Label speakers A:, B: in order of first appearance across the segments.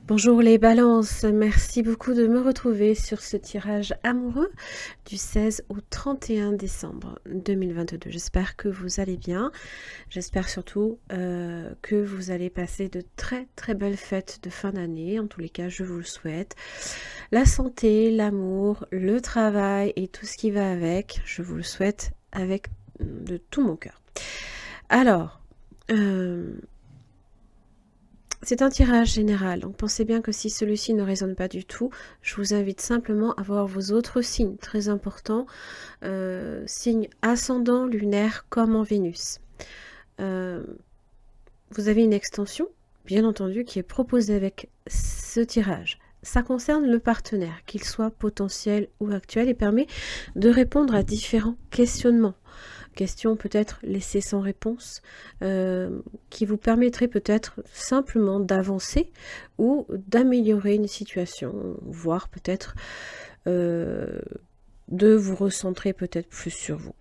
A: Bonjour les balances, merci beaucoup de me retrouver sur ce tirage amoureux du 16 au 31 décembre 2022. J'espère que vous allez bien, j'espère surtout que vous allez passer de très très belles fêtes de fin d'année, en tous les cas je vous le souhaite. La santé, l'amour, le travail et tout ce qui va avec, je vous le souhaite avec de tout mon cœur. Alors, c'est un tirage général, donc pensez bien que si celui-ci ne résonne pas du tout, je vous invite simplement à voir vos autres signes, très importants, signes ascendant, lunaire, comme en Vénus. Vous avez une extension, bien entendu, qui est proposée avec ce tirage. Ça concerne le partenaire, qu'il soit potentiel ou actuel, et permet de répondre à différents questionnements. Questions peut-être laissées sans réponse, qui vous permettraient peut-être simplement d'avancer ou d'améliorer une situation, voire peut-être de vous recentrer peut-être plus sur vous.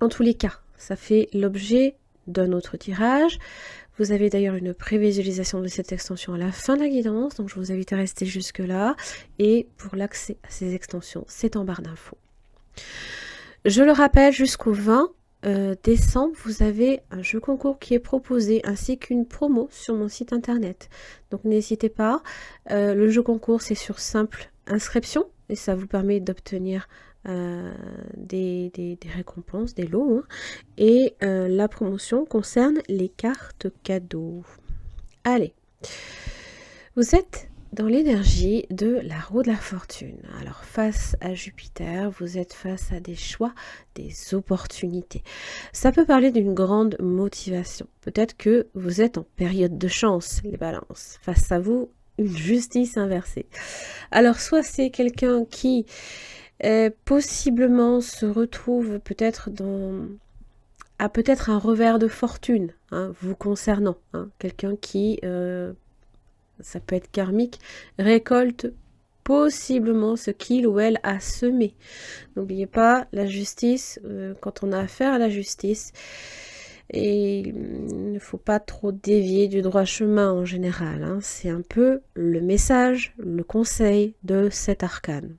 A: En tous les cas, ça fait l'objet d'un autre tirage. Vous avez d'ailleurs une prévisualisation de cette extension à la fin de la guidance, donc je vous invite à rester jusque-là. Et pour l'accès à ces extensions, c'est en barre d'infos. Je le rappelle, jusqu'au 20 décembre, vous avez un jeu concours qui est proposé, ainsi qu'une promo sur mon site internet. Donc n'hésitez pas, le jeu concours c'est sur simple inscription, et ça vous permet d'obtenir des récompenses, des lots, hein. Et la promotion concerne les cartes cadeaux. Allez, vous êtes dans l'énergie de la roue de la fortune. Alors face à Jupiter, vous êtes face à des choix, des opportunités. Ça peut parler d'une grande motivation. Peut-être que vous êtes en période de chance, les balances. Face à vous, une justice inversée. Alors soit c'est quelqu'un qui possiblement se retrouve peut-être à peut-être un revers de fortune, hein, vous concernant, hein, quelqu'un qui ça peut être karmique, récolte possiblement ce qu'il ou elle a semé. N'oubliez pas, la justice, quand on a affaire à la justice, et il ne faut pas trop dévier du droit chemin en général, hein. C'est un peu le message, le conseil de cet arcane.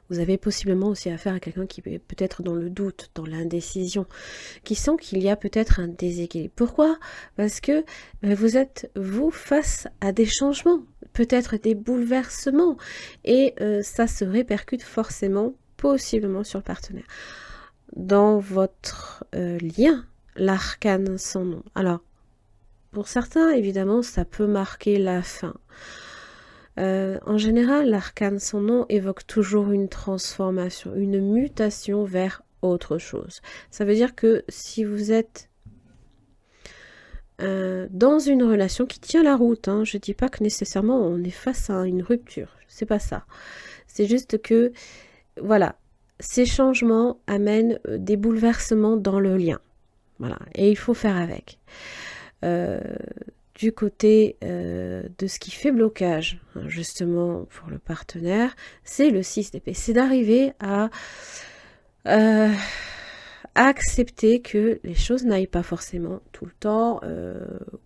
A: Vous avez possiblement aussi affaire à quelqu'un qui est peut-être dans le doute, dans l'indécision, qui sent qu'il y a peut-être un déséquilibre. Pourquoi? Parce que vous êtes, vous, face à des changements, peut-être des bouleversements, et ça se répercute forcément, possiblement sur le partenaire. Dans votre lien, l'arcane sans nom. Alors, pour certains, évidemment, ça peut marquer la fin. En général, l'arcane sans nom évoque toujours une transformation, une mutation vers autre chose. Ça veut dire que si vous êtes dans une relation qui tient la route, hein, je ne dis pas que nécessairement on est face à une rupture, c'est pas ça. C'est juste que, voilà, ces changements amènent des bouleversements dans le lien. Voilà, et il faut faire avec. Du côté de ce qui fait blocage, hein, justement pour le partenaire, c'est le 6 d'épée. C'est d'arriver à accepter que les choses n'aillent pas forcément tout le temps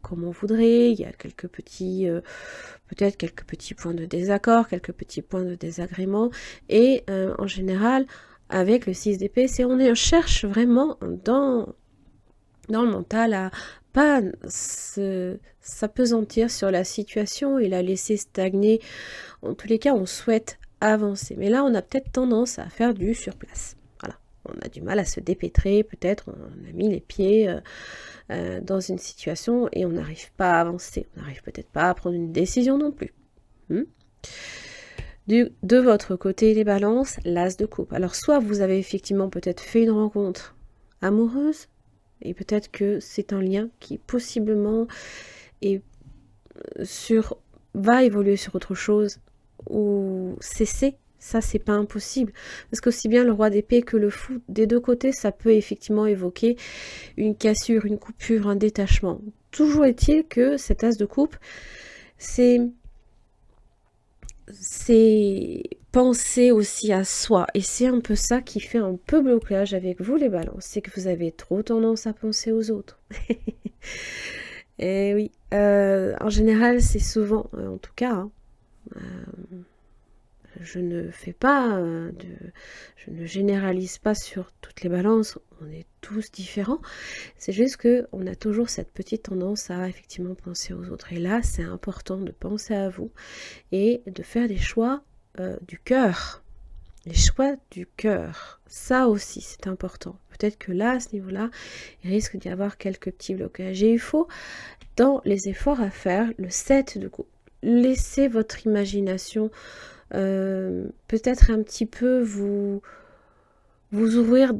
A: comme on voudrait. Il y a quelques petits, peut-être quelques petits points de désaccord, quelques petits points de désagrément. Et en général, avec le 6 d'épée, on cherche vraiment dans le mental à pas s'apesantir sur la situation et la laisser stagner. En tous les cas, on souhaite avancer. Mais là, on a peut-être tendance à faire du surplace. Voilà. On a du mal à se dépêtrer. Peut-être on a mis les pieds dans une situation et on n'arrive pas à avancer. On n'arrive peut-être pas à prendre une décision non plus. De votre côté, les balances, l'as de coupe. Alors, soit vous avez effectivement peut-être fait une rencontre amoureuse, et peut-être que c'est un lien qui possiblement va évoluer sur autre chose ou cesser. Ça, c'est pas impossible. Parce qu'aussi bien le roi d'épée que le fou, des deux côtés, ça peut effectivement évoquer une cassure, une coupure, un détachement. Toujours est-il que cet as de coupe, c'est penser aussi à soi. Et c'est un peu ça qui fait un peu blocage avec vous, les balances. C'est que vous avez trop tendance à penser aux autres. Et oui, en général, c'est souvent, en tout cas, hein, je ne fais pas je ne généralise pas sur toutes les balances, on est tous différents. C'est juste que on a toujours cette petite tendance à effectivement penser aux autres. Et là, c'est important de penser à vous et de faire des choix du cœur. Les choix du cœur, ça aussi c'est important. Peut-être que là, à ce niveau-là, il risque d'y avoir quelques petits blocages. Et il faut, dans les efforts à faire, le 7 de coupe, laissez votre imagination peut-être un petit peu vous ouvrir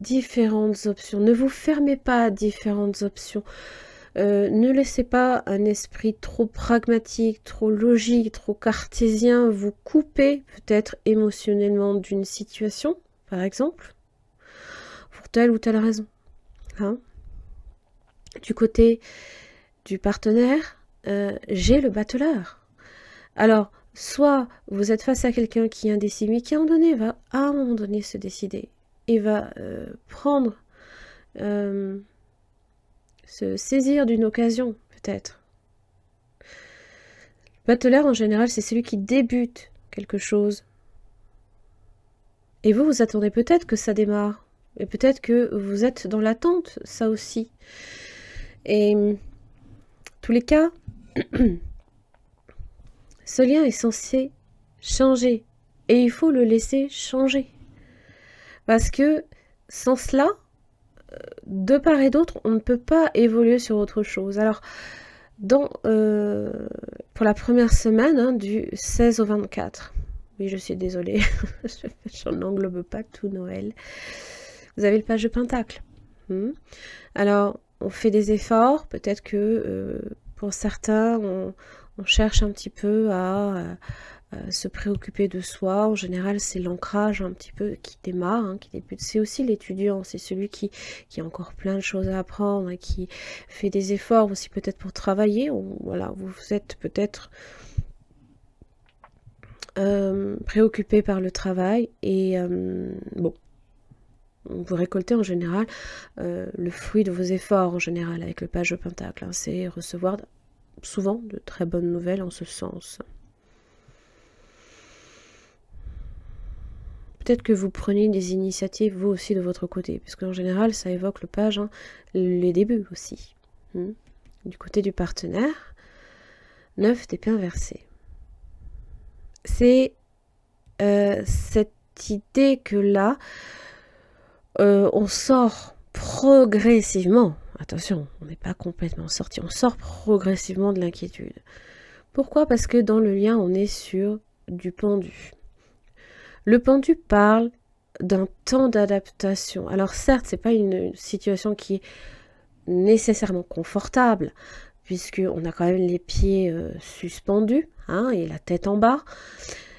A: différentes options. Ne vous fermez pas à différentes options. Ne laissez pas un esprit trop pragmatique, trop logique, trop cartésien vous couper peut-être émotionnellement d'une situation, par exemple, pour telle ou telle raison. Hein. Du côté du partenaire, j'ai le battleur. Alors, soit vous êtes face à quelqu'un qui est indécis, mais qui à un moment donné se décider et va prendre, se saisir d'une occasion, peut-être. Le battleur, en général, c'est celui qui débute quelque chose. Et vous attendez peut-être que ça démarre. Et peut-être que vous êtes dans l'attente, ça aussi. Et tous les cas, ce lien est censé changer. Et il faut le laisser changer. Parce que sans cela, de part et d'autre, on ne peut pas évoluer sur autre chose. Alors, pour la première semaine, hein, du 16 au 24, oui, je suis désolée, je n'englobe pas tout Noël, vous avez le page de Pentacle. Alors, on fait des efforts, peut-être que pour certains, on cherche un petit peu à se préoccuper de soi. En général, c'est l'ancrage un petit peu qui démarre, hein, qui débute. C'est aussi l'étudiant, c'est celui qui a encore plein de choses à apprendre et qui fait des efforts aussi peut-être pour travailler. Voilà, vous êtes peut-être préoccupé par le travail et bon, vous récoltez en général le fruit de vos efforts en général avec le page de Pentacle. Hein, c'est recevoir souvent de très bonnes nouvelles en ce sens. Peut-être que vous prenez des initiatives, vous aussi, de votre côté. Parce qu'en général, ça évoque le page, hein, les débuts aussi. Du côté du partenaire, 9 d'épée inversée. C'est cette idée que là, on sort progressivement. Attention, on n'est pas complètement sorti. On sort progressivement de l'inquiétude. Pourquoi? Parce que dans le lien, on est sur du pendu. Le pendu parle d'un temps d'adaptation. Alors certes, c'est pas une situation qui est nécessairement confortable, puisqu'on a quand même les pieds suspendus, hein, et la tête en bas,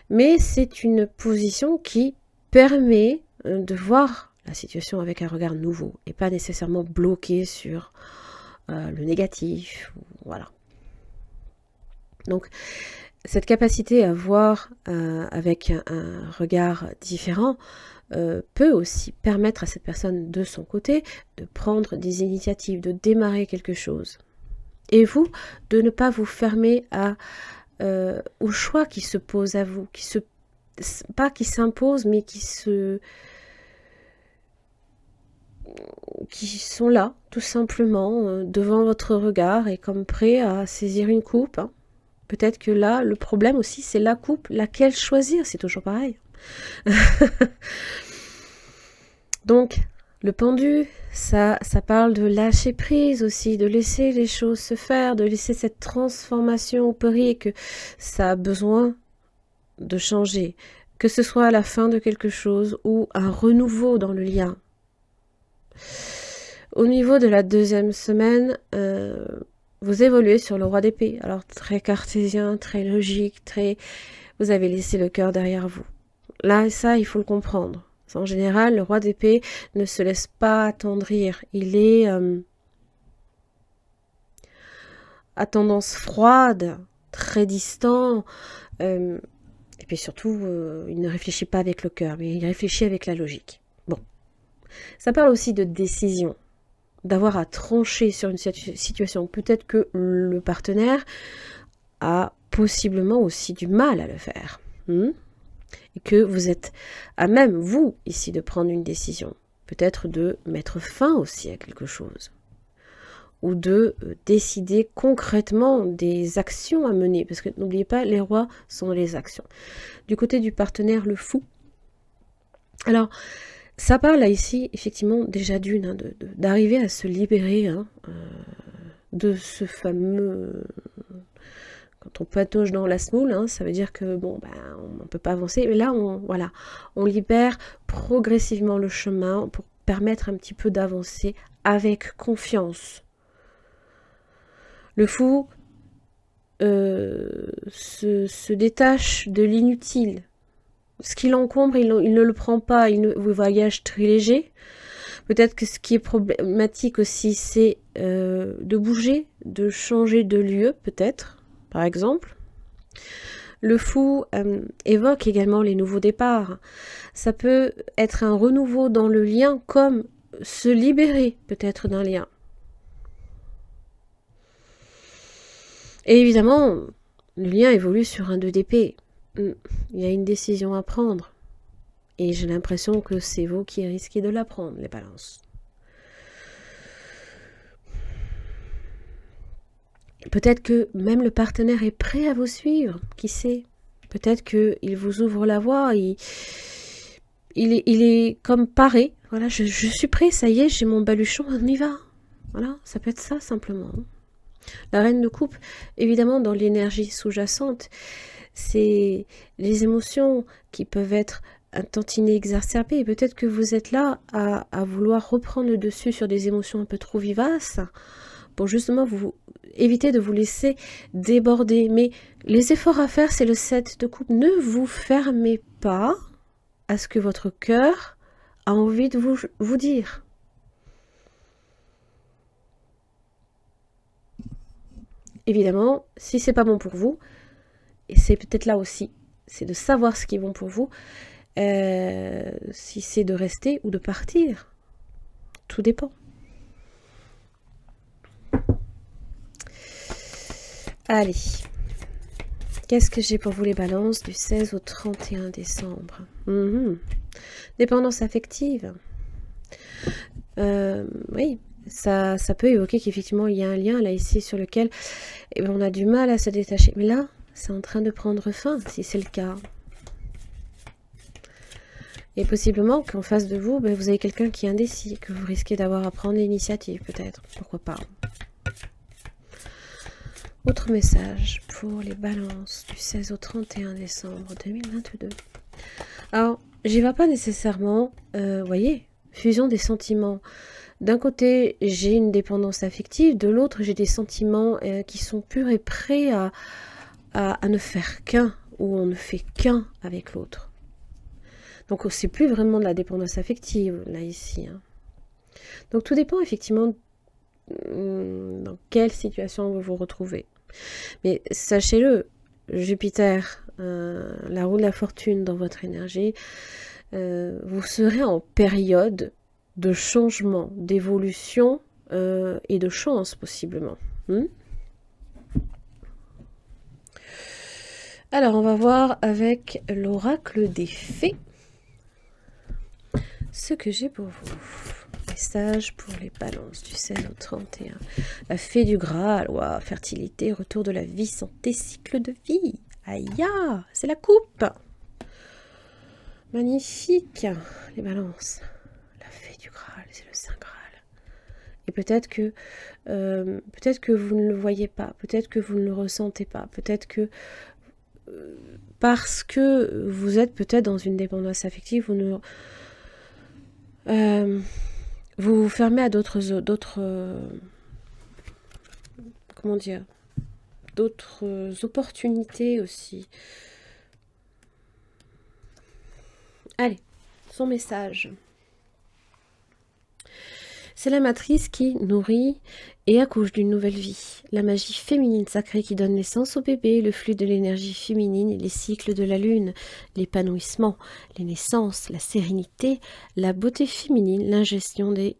A: mais c'est une position qui permet de voir la situation avec un regard nouveau, et pas nécessairement bloqué sur le négatif, voilà. Donc, cette capacité à voir avec un regard différent peut aussi permettre à cette personne de son côté de prendre des initiatives, de démarrer quelque chose. Et vous, de ne pas vous fermer aux choix qui se posent à vous, pas qui s'imposent, mais qui sont là, tout simplement, devant votre regard et comme prêts à saisir une coupe. Hein. Peut-être que là, le problème aussi, c'est la coupe, laquelle choisir, c'est toujours pareil. Donc, le pendu, ça parle de lâcher prise aussi, de laisser les choses se faire, de laisser cette transformation opérer, que ça a besoin de changer, que ce soit à la fin de quelque chose ou un renouveau dans le lien. Au niveau de la deuxième semaine, vous évoluez sur le roi d'épée. Alors très cartésien, très logique, vous avez laissé le cœur derrière vous. Là, ça, il faut le comprendre. En général, le roi d'épée ne se laisse pas attendrir. Il est à tendance froide, très distant. Et puis surtout, il ne réfléchit pas avec le cœur, mais il réfléchit avec la logique. Bon. Ça parle aussi de décision. d'avoir à trancher sur une situation. Peut-être que le partenaire a possiblement aussi du mal à le faire. Et que vous êtes à même, vous, ici, de prendre une décision. Peut-être de mettre fin aussi à quelque chose. Ou de décider concrètement des actions à mener. Parce que n'oubliez pas, les rois sont les actions. Du côté du partenaire, le fou. Alors, ça parle là ici, effectivement, déjà d'une, d'arriver à se libérer de ce fameux... Quand on patauge dans la semoule, ça veut dire que bon, on ne peut pas avancer. Mais là, on libère progressivement le chemin pour permettre un petit peu d'avancer avec confiance. Le fou se détache de l'inutile. Ce qui l'encombre, il ne le prend pas. Il voyage très léger. Peut-être que ce qui est problématique aussi, c'est de bouger, de changer de lieu, peut-être. Par exemple, le fou évoque également les nouveaux départs. Ça peut être un renouveau dans le lien comme se libérer peut-être d'un lien. Et évidemment, le lien évolue sur un 2 d'épée. Il y a une décision à prendre. Et j'ai l'impression que c'est vous qui risquez de la prendre, les balances. Peut-être que même le partenaire est prêt à vous suivre, qui sait. Peut-être qu'il vous ouvre la voie, il est comme paré. Voilà, je suis prêt, ça y est, j'ai mon baluchon, on y va. Voilà, ça peut être ça simplement. La reine de coupe, évidemment, dans l'énergie sous-jacente, c'est les émotions qui peuvent être un tantinet exacerbées. Peut-être que vous êtes là à vouloir reprendre le dessus sur des émotions un peu trop vivaces, pour justement vous éviter de vous laisser déborder. Mais les efforts à faire, c'est le 7 de coupe. Ne vous fermez pas à ce que votre cœur a envie de vous dire. Évidemment, si c'est pas bon pour vous, et c'est peut-être là aussi, c'est de savoir ce qui est bon pour vous, si c'est de rester ou de partir. Tout dépend. Allez, qu'est-ce que j'ai pour vous les balances du 16 au 31 décembre? Dépendance affective. Oui, ça peut évoquer qu'effectivement il y a un lien là ici sur lequel on a du mal à se détacher. Mais là, c'est en train de prendre fin, si c'est le cas. Et possiblement qu'en face de vous, vous avez quelqu'un qui est indécis, que vous risquez d'avoir à prendre l'initiative peut-être. Pourquoi pas. Autre message pour les balances du 16 au 31 décembre 2022. Alors, j'y vais pas nécessairement, voyez, fusion des sentiments. D'un côté, j'ai une dépendance affective, de l'autre, j'ai des sentiments qui sont purs et prêts à ne faire qu'un, ou on ne fait qu'un avec l'autre. Donc, c'est plus vraiment de la dépendance affective, là, ici. Donc, tout dépend, effectivement, dans quelle situation vous vous retrouvez. Mais sachez-le, Jupiter, la roue de la fortune dans votre énergie, vous serez en période de changement, d'évolution et de chance possiblement. Alors, on va voir avec l'oracle des fées ce que j'ai pour vous. Message pour les balances du 16 au 31. La fée du Graal, wow, fertilité, retour de la vie, santé, cycle de vie. Aïe, c'est la coupe. Magnifique, les balances. La fée du Graal, c'est le Saint Graal. Et peut-être que vous ne le voyez pas, peut-être que vous ne le ressentez pas, peut-être que parce que vous êtes peut-être dans une dépendance affective, vous vous fermez à d'autres comment dire, d'autres opportunités aussi. Allez, son message. C'est la matrice qui nourrit et accouche d'une nouvelle vie. La magie féminine sacrée qui donne naissance au bébé, le flux de l'énergie féminine et les cycles de la lune, l'épanouissement, les naissances, la sérénité, la beauté féminine, l'ingestion des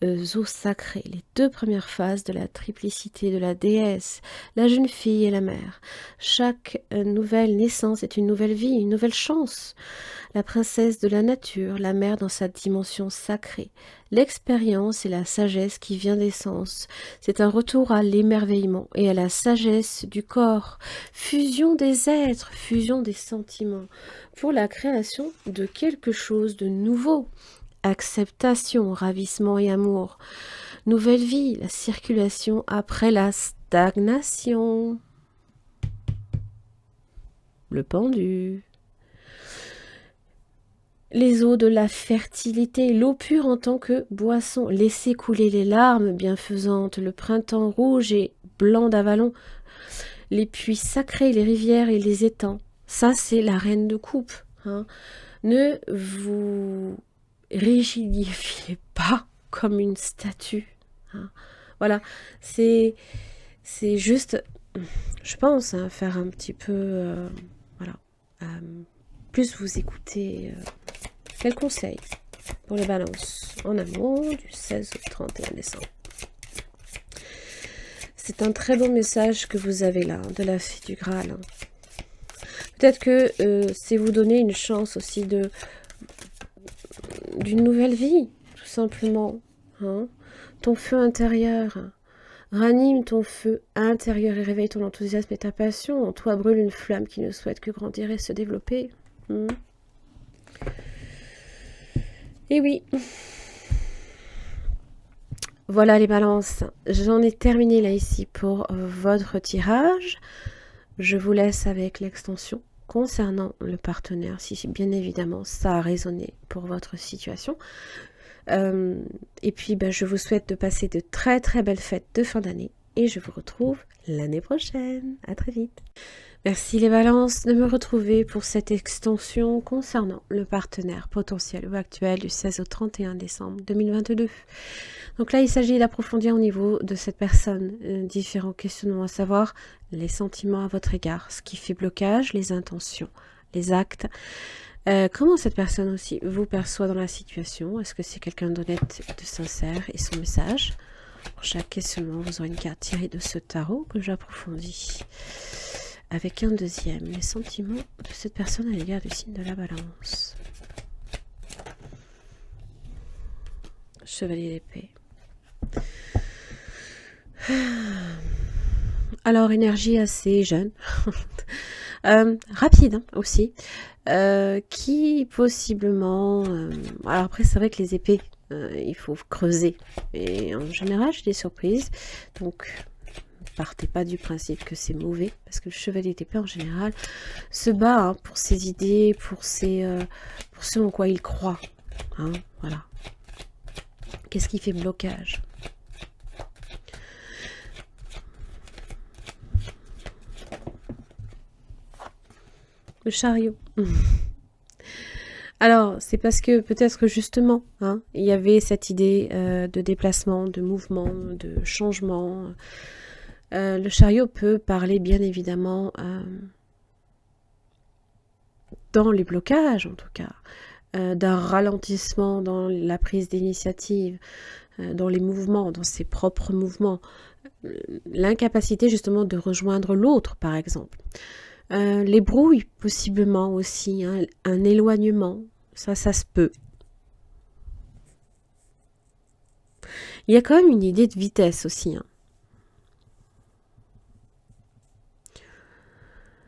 A: eaux sacrées, les 2 premières phases de la triplicité de la déesse, la jeune fille et la mère. Chaque nouvelle naissance est une nouvelle vie, une nouvelle chance. La princesse de la nature, la mère dans sa dimension sacrée, l'expérience et la sagesse qui vient des sens. C'est un retour à l'émerveillement et à la sagesse du corps, fusion des êtres, fusion des sentiments, pour la création de quelque chose de nouveau. Acceptation, ravissement et amour. Nouvelle vie, la circulation après la stagnation. Le pendu. Les eaux de la fertilité, l'eau pure en tant que boisson. Laissez couler les larmes bienfaisantes, le printemps rouge et blanc d'Avalon, les puits sacrés, les rivières et les étangs. Ça, c'est la reine de coupe. Hein. Ne vous rigidifiez pas comme une statue. Hein. Voilà, c'est juste, je pense, hein, faire un petit peu, voilà, plus vous écoutez. Quel conseil pour les balances en amour du 16 au 31 décembre? C'est un très bon message que vous avez là, de la fée du Graal. Hein. Peut-être que c'est vous donner une chance aussi d'une nouvelle vie, tout simplement. Hein. Ton feu intérieur. Ranime ton feu intérieur et réveille ton enthousiasme et ta passion. En toi brûle une flamme qui ne souhaite que grandir et se développer. Et oui, voilà les balances, j'en ai terminé là ici pour votre tirage. Je vous laisse avec l'extension concernant le partenaire, si bien évidemment ça a résonné pour votre situation. Et puis je vous souhaite de passer de très très belles fêtes de fin d'année et je vous retrouve l'année prochaine. À très vite. Merci les balances de me retrouver pour cette extension concernant le partenaire potentiel ou actuel du 16 au 31 décembre 2022. Donc là, il s'agit d'approfondir au niveau de cette personne différents questionnements, à savoir les sentiments à votre égard, ce qui fait blocage, les intentions, les actes. Comment cette personne aussi vous perçoit dans la situation? Est-ce que c'est quelqu'un d'honnête, de sincère? Et son message. Pour chaque questionnement, vous aurez une carte tirée de ce tarot que j'approfondis. Avec un deuxième, les sentiments de cette personne à l'égard du signe de la balance. Chevalier d'épée. Alors, énergie assez jeune. Rapide hein, aussi. Qui possiblement... alors après, c'est vrai que les épées, il faut creuser. Et en général, j'ai des surprises. Donc... partez pas du principe que c'est mauvais, parce que le chevalier d'épée en général se bat hein, pour ses idées, pour ce en quoi il croit. Hein, voilà. Qu'est-ce qui fait blocage? Le chariot. Alors, c'est parce que peut-être justement, hein, il y avait cette idée de déplacement, de mouvement, de changement. Le chariot peut parler bien évidemment dans les blocages en tout cas, d'un ralentissement dans la prise d'initiative, dans les mouvements, dans ses propres mouvements, l'incapacité justement de rejoindre l'autre par exemple. Les brouilles possiblement aussi, hein, un éloignement, ça se peut. Il y a quand même une idée de vitesse aussi, hein.